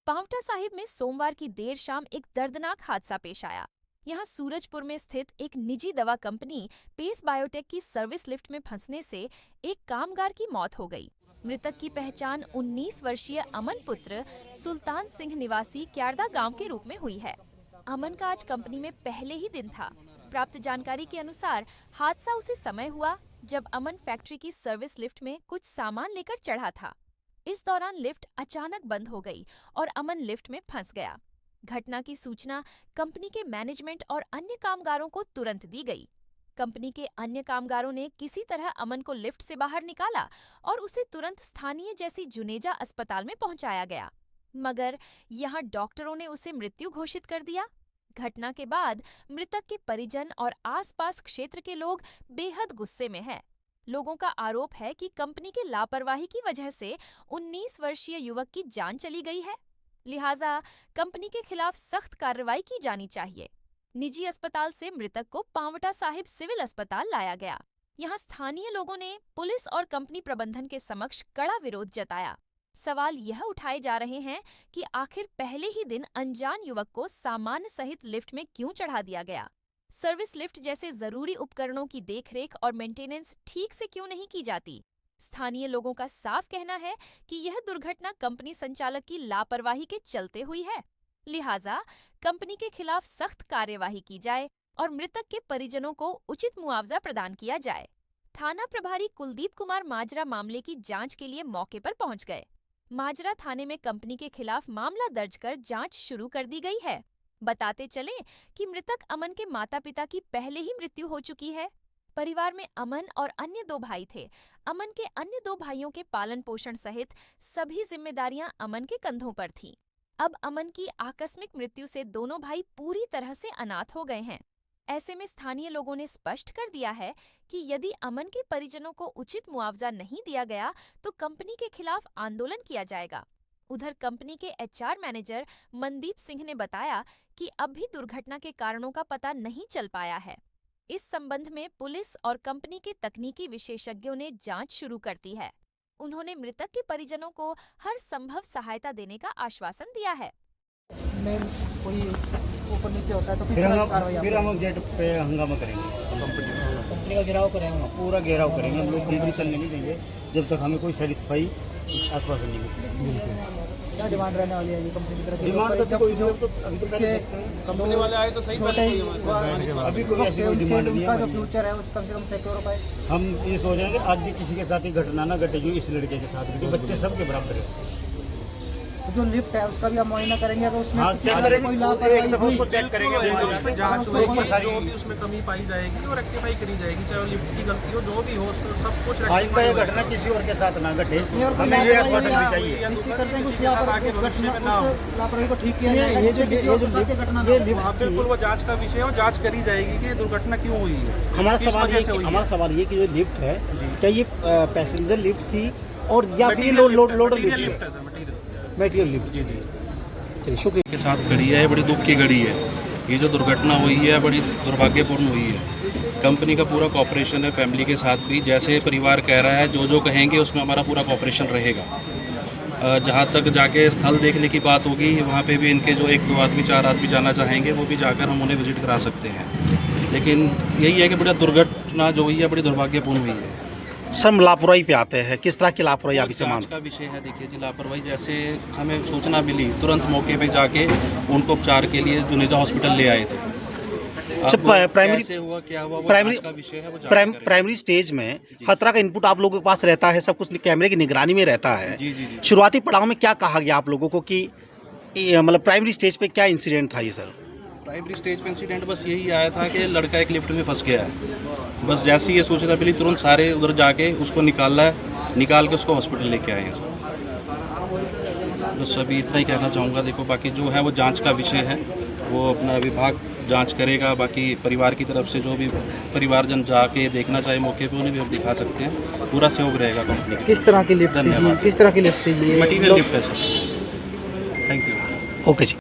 पांवटा साहिब में सोमवार की देर शाम एक दर्दनाक हादसा पेश आया। यहाँ सूरजपुर में स्थित एक निजी दवा कंपनी पेस बायोटेक की सर्विस लिफ्ट में फंसने से एक कामगार की मौत हो गई। मृतक की पहचान 19 वर्षीय अमन पुत्र सुल्तान सिंह निवासी क्यारदा गांव के रूप में हुई है। अमन का आज कंपनी में पहले ही दिन था। प्राप्त जानकारी के अनुसार हादसा उसी समय हुआ जब अमन फैक्ट्री की सर्विस लिफ्ट में कुछ सामान लेकर चढ़ा था। इस दौरान लिफ्ट अचानक बंद हो गई और अमन लिफ्ट में फंस गया। घटना की सूचना कंपनी के मैनेजमेंट और अन्य कामगारों को तुरंत दी गई। कंपनी के अन्य कामगारों ने किसी तरह अमन को लिफ्ट से बाहर निकाला और उसे तुरंत स्थानीय जैसी जुनेजा अस्पताल में पहुंचाया गया, मगर यहां डॉक्टरों ने उसे मृत्यु घोषित कर दिया। घटना के बाद मृतक के परिजन और आसपास क्षेत्र के लोग बेहद गुस्से में हैं। लोगों का आरोप है कि कंपनी के लापरवाही की वजह से 19 वर्षीय युवक की जान चली गई है। लिहाजा कंपनी के खिलाफ सख्त कार्रवाई की जानी चाहिए। निजी अस्पताल से मृतक को पांवटा साहिब सिविल अस्पताल लाया गया। यहां स्थानीय लोगों ने पुलिस और कंपनी प्रबंधन के समक्ष कड़ा विरोध जताया। सवाल यह उठाए जा रहे हैं कि आखिर पहले ही दिन अनजान युवक को सामान सहित लिफ्ट में क्यों चढ़ा दिया गया। सर्विस लिफ्ट जैसे जरूरी उपकरणों की देखरेख और मेंटेनेंस ठीक से क्यों नहीं की जाती। स्थानीय लोगों का साफ कहना है कि यह दुर्घटना कंपनी संचालक की लापरवाही के चलते हुई है। लिहाजा कंपनी के खिलाफ सख्त कार्यवाही की जाए और मृतक के परिजनों को उचित मुआवजा प्रदान किया जाए। थाना प्रभारी कुलदीप कुमार माजरा मामले की जांच के लिए मौके पर पहुंच गए। माजरा थाने में कंपनी के खिलाफ मामला दर्ज कर जांच शुरू कर दी गई है। बताते चले कि मृतक अमन के माता पिता की पहले ही मृत्यु हो चुकी है। परिवार में अमन और अन्य 2 भाई थे। अमन के अन्य 2 भाइयों के पालन पोषण सहित सभी जिम्मेदारियां अमन के कंधों पर थीं। अब अमन की आकस्मिक मृत्यु से दोनों भाई पूरी तरह से अनाथ हो गए हैं। ऐसे में स्थानीय लोगों ने स्पष्ट कर दिया है कि यदि अमन के परिजनों को उचित मुआवजा नहीं दिया गया तो कंपनी के खिलाफ आंदोलन किया जाएगा। उधर कंपनी के एचआर मैनेजर मनदीप सिंह ने बताया कि अब भी दुर्घटना के कारणों का पता नहीं चल पाया है। इस संबंध में पुलिस और कंपनी के तकनीकी विशेषज्ञों ने जांच शुरू कर दी है। उन्होंने मृतक के परिजनों को हर संभव सहायता देने का आश्वासन दिया है। कोई ऊपर नीचे होता है तो फिर हम गेट पे हंगामा करेंगे। कंपनी का घेराव करेंगे, पूरा घेराव करेंगे। हम लोग कंपनी चलने नहीं देंगे जब तक हमें कोई सेटिस्फाई आश्वासन नहीं मिलेगा। क्या डिमांड रहने वाली है कंपनी की तरफ? डिमांड तो कोई जो तो अभी तो पहले कंपनी वाले आए तो सही अभी कोई ऐसी कोई डिमांड नहीं है। जो फ्यूचर है उस कम से कम सिक्योर हो पाए। हम ये सोच रहे हैं कि आज किसी के साथ ही घटना ना घटे जो इस लड़के के साथ घटी। बच्चे सबके बराबर है। जो लिफ्ट है उसका भी हम मुआयना करेंगे तो उसमें चेक करेंगे, कोई लापरवाही चेक करेंगे, उसमें जांच होगी, जो भी उसमें कमी पाई जाएगी और रेक्टिफाई करी जाएगी, चाहे लिफ्ट की गलती हो, जो भी हो, सब कुछ रेक्टिफाई। घटना किसी और के साथ ना घटे, हमें ये आश्वासन भी चाहिए। निश्चित करते हैं कुछ लापरवाही को ठीक किया जाएगा। बिल्कुल वो जांच का विषय है और जांच करी जाएगी कि दुर्घटना क्यों हुई है। हमारा सवाल ये कि जो लिफ्ट है क्या ये पैसेंजर लिफ्ट थी और या फिर लोडर लिफ्ट है? Material lift. जी चलिए शुक्रिया। के साथ घड़ी है, बड़ी दुख की घड़ी है। ये जो दुर्घटना हुई है बड़ी दुर्भाग्यपूर्ण हुई है। कंपनी का पूरा कॉपरेशन है, फैमिली के साथ भी जैसे परिवार कह रहा है जो कहेंगे उसमें हमारा पूरा कॉपरेशन रहेगा। जहाँ तक जाके स्थल देखने की बात होगी वहाँ पे भी इनके जो 1-2 आदमी 4 आदमी जाना चाहेंगे वो भी जाकर हम उन्हें विजिट करा सकते हैं। लेकिन यही है कि बड़ा दुर्घटना जो हुई है बड़ी दुर्भाग्यपूर्ण हुई है। सर लापरवाही पे आते हैं, किस तरह की लापरवाही आप इसे मान? का विषय है। देखिए जी, लापरवाही जैसे हमें सूचना मिली तुरंत मौके पे जाके उनको उपचार के लिए जुनेजा हॉस्पिटल ले आए थे। प्राइमरी स्टेज में हर तरह का इनपुट आप लोगों के पास रहता है, सब कुछ कैमरे की निगरानी में रहता है। जी। शुरुआती पड़ाव में क्या कहा गया आप लोगों को कि मतलब प्राइमरी स्टेज पे क्या इंसिडेंट था ये सर? प्राइमरी स्टेज पे इंसिडेंट बस यही आया था कि लड़का एक लिफ्ट में फंस गया है। बस जैसे ही ये सूचना मिली तुरंत सारे उधर जाके उसको निकाल के उसको हॉस्पिटल लेके आए हैं सर। बस अभी इतना ही कहना चाहूँगा। देखो बाकी जो है वो जांच का विषय है, वो अपना विभाग जांच करेगा। बाकी परिवार की तरफ से जो भी परिवारजन जाके देखना चाहे मौके पे उन्हें भी हम दिखा सकते हैं। पूरा सहयोग रहेगा कंपनी। किस तरह की लिफ्ट? धन्यवाद। किस तरह की लिफ्ट थी? मटीरियल लिफ्ट है sir. Thank you. Okay ji.